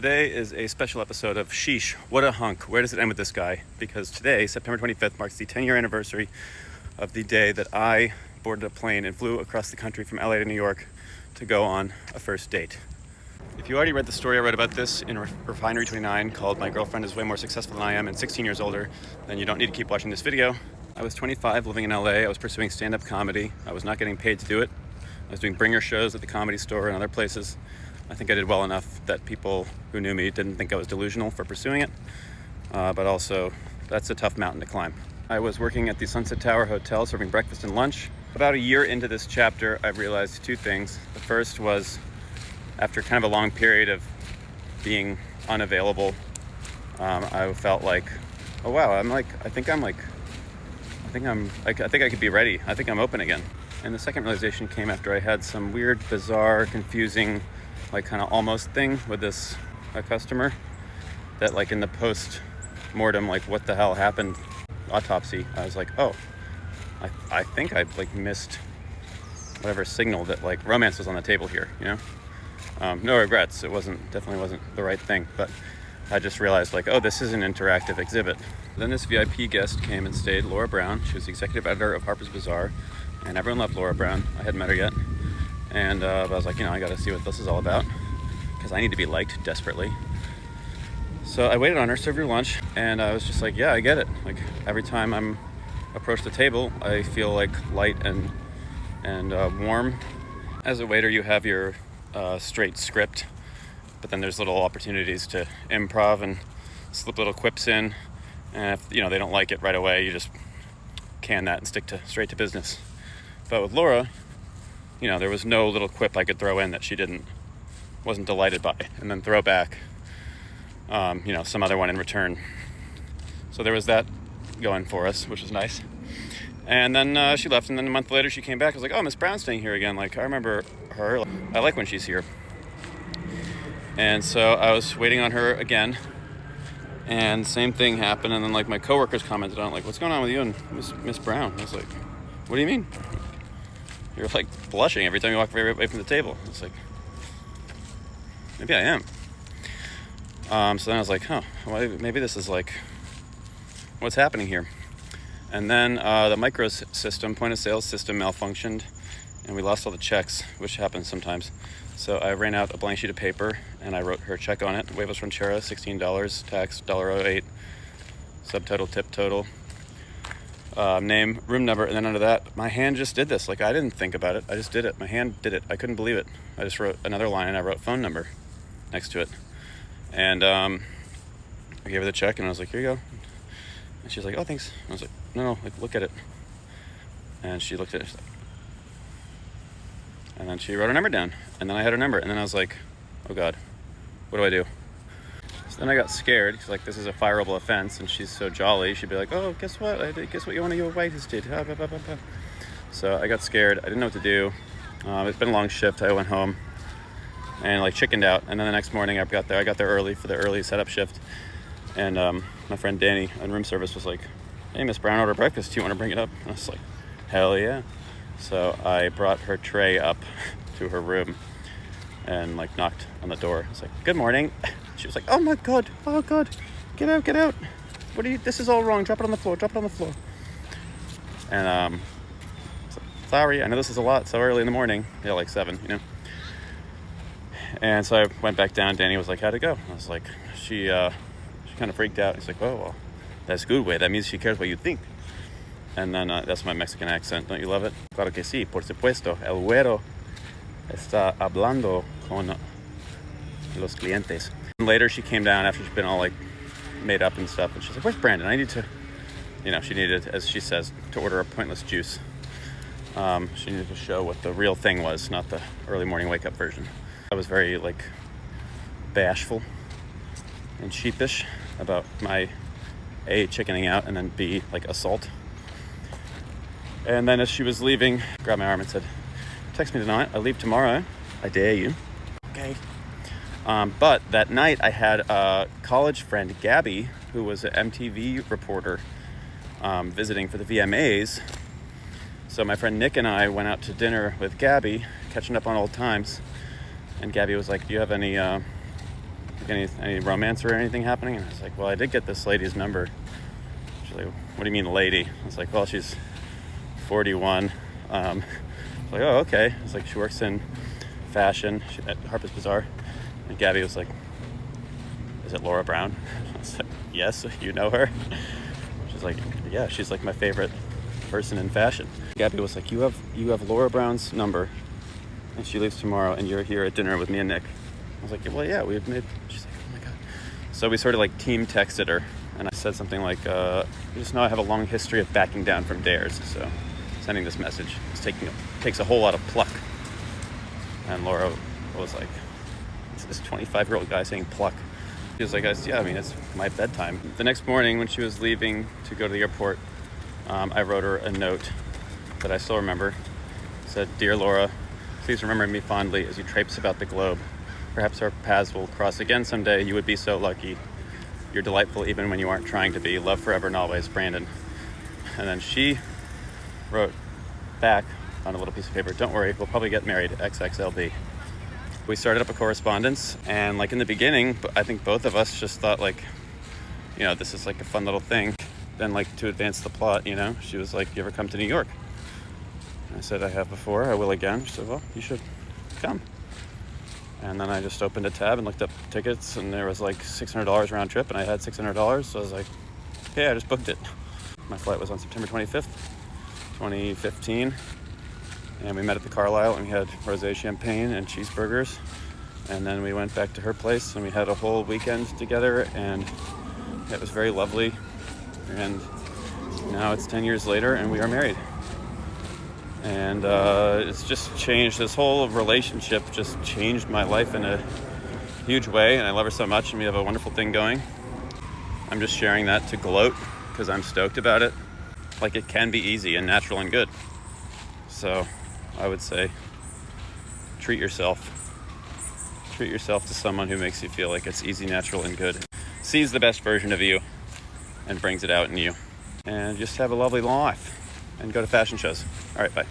Today is a special episode of Sheesh, What a Hunk, Where Does It End With This Guy? Because today, September 25th, marks the 10-year anniversary of the day that I boarded a plane and flew across the country from LA to New York to go on a first date. If you already read the story I wrote about this in Refinery 29 called My Girlfriend is Way More Successful Than I Am and 16 Years Older, then you don't need to keep watching this video. I was 25, living in LA. I was pursuing stand-up comedy. I was not getting paid to do it. I was doing bringer shows at the Comedy Store and other places. I think I did well enough that people who knew me didn't think I was delusional for pursuing it, but also that's a tough mountain to climb. I was working at the Sunset Tower Hotel serving breakfast and lunch. About a year into this chapter, I realized two things. The first was, after kind of a long period of being unavailable, I felt like, oh wow, I think I could be ready. I think I'm open again. And the second realization came after I had some weird, bizarre, confusing, like kind of almost thing with a customer that, like, in the post-mortem, like what the hell happened autopsy, I was like, oh, I think I like missed whatever signal that like romance was on the table here, you know? No regrets. It definitely wasn't the right thing, but I just realized like, oh, this is an interactive exhibit. Then this VIP guest came and stayed, Laura Brown. She was the executive editor of Harper's Bazaar, and everyone loved Laura Brown. I hadn't met her yet. And I was like, I gotta see what this is all about, because I need to be liked desperately. So I waited on her, served her lunch, and I was just like, yeah, I get it. Like, every time I'm approached the table, I feel like light and warm. As a waiter, you have your straight script, but then there's little opportunities to improv and slip little quips in. And if they don't like it right away, you just can that and stick straight to business. But with Laura, there was no little quip I could throw in that she wasn't delighted by, and then throw back, some other one in return. So there was that going for us, which was nice. And then she left, and then a month later she came back. I was like, oh, Miss Brown's staying here again. Like, I remember her. I like when she's here. And so I was waiting on her again, and same thing happened. And then like my coworkers commented on it, like, what's going on with you and Miss Brown? I was like, what do you mean? You're like blushing every time you walk away from the table. It's like, maybe I am. So then I was like, well, maybe this is like, what's happening here? And then the micro system, point of sale system malfunctioned, and we lost all the checks, which happens sometimes. So I ran out a blank sheet of paper, and I wrote her check on it. Huevos Ranchera, $16, tax $1.08, subtotal tip total. Name, room number, and then under that, my hand just did this. Like, I didn't think about it. I just did it. My hand did it. I couldn't believe it. I just wrote another line, and I wrote phone number next to it. And I gave her the check, and I was like, here you go. And she's like, oh, thanks. I was like, no, like, look at it. And she looked at it. And then she wrote her number down. And then I had her number. And then I was like, oh, God, what do I do? So then I got scared, because like, this is a fireable offense, and she's so jolly. She'd be like, oh, guess what? Guess what you want to your wife did. So I got scared. I didn't know what to do. It's been a long shift. I went home and like chickened out. And then the next morning I got there early for the early setup shift. And my friend Danny on room service was like, hey, Miss Brown ordered breakfast. Do you want to bring it up? And I was like, hell yeah. So I brought her tray up to her room and like knocked on the door. I was like, good morning. She was like, oh my God, get out. This is all wrong. Drop it on the floor. And sorry, I know this is a lot, so early in the morning. Yeah, like 7, And so I went back down. Danny was like, how'd it go? I was like, she kind of freaked out. He's like, oh, well, that's good way. That means she cares what you think. And then that's my Mexican accent. Don't you love it? Claro que sí, por supuesto. El güero está hablando con los clientes. And later she came down after she'd been all like made up and stuff. And she's like, where's Brandon? I need to, she needed, as she says, to order a pointless juice. She needed to show what the real thing was, not the early morning wake up version. I was very like bashful and sheepish about my A, chickening out, and then B, like assault. And then as she was leaving, grabbed my arm and said, text me tonight. I leave tomorrow. I dare you. Okay. But that night I had a college friend, Gabby, who was an MTV reporter visiting for the VMAs. So my friend Nick and I went out to dinner with Gabby, catching up on old times. And Gabby was like, do you have any Like any romance or anything happening? And I was like, well, I did get this lady's number. She's like, what do you mean lady? I was like, well, she's 41. I was like, oh, okay. It's like, she works in fashion at Harper's Bazaar. And Gabby was like, is it Laura Brown? I was like, yes, you know her? She's like, yeah, she's like my favorite person in fashion. Gabby was like, you have Laura Brown's number, and she leaves tomorrow, and you're here at dinner with me and Nick. I was like, well, yeah, we've made. She's like, oh my god. So we sort of like team texted her, and I said something like, you just know I have a long history of backing down from dares, so sending this message takes a whole lot of pluck. And Laura was like, this 25-year-old guy saying pluck. She was like, yeah, I mean, it's my bedtime. The next morning when she was leaving to go to the airport, I wrote her a note that I still remember. It said, Dear Laura, please remember me fondly as you traipse about the globe. Perhaps our paths will cross again someday. You would be so lucky. You're delightful even when you aren't trying to be. Love forever and always, Brandon. And then she wrote back on a little piece of paper, don't worry, we'll probably get married, XXLB. We started up a correspondence, and like in the beginning, I think both of us just thought like, you know, this is like a fun little thing. Then like to advance the plot, you know, she was like, you ever come to New York? And I said, I have before, I will again. She said, well, you should come. And then I just opened a tab and looked up tickets, and there was like $600 round trip, and I had $600, so I was like, okay, I just booked it. My flight was on September 25th, 2015, and we met at the Carlisle, and we had rosé champagne and cheeseburgers, and then we went back to her place, and we had a whole weekend together, and it was very lovely, and now it's 10 years later, and we are married. And it's just changed, this whole relationship just changed my life in a huge way, and I love her so much, and we have a wonderful thing going. I'm just sharing that to gloat because I'm stoked about it. Like, it can be easy and natural and good. So I would say treat yourself to someone who makes you feel like it's easy, natural, and good. Sees the best version of you and brings it out in you. And just have a lovely life and go to fashion shows. All right, bye.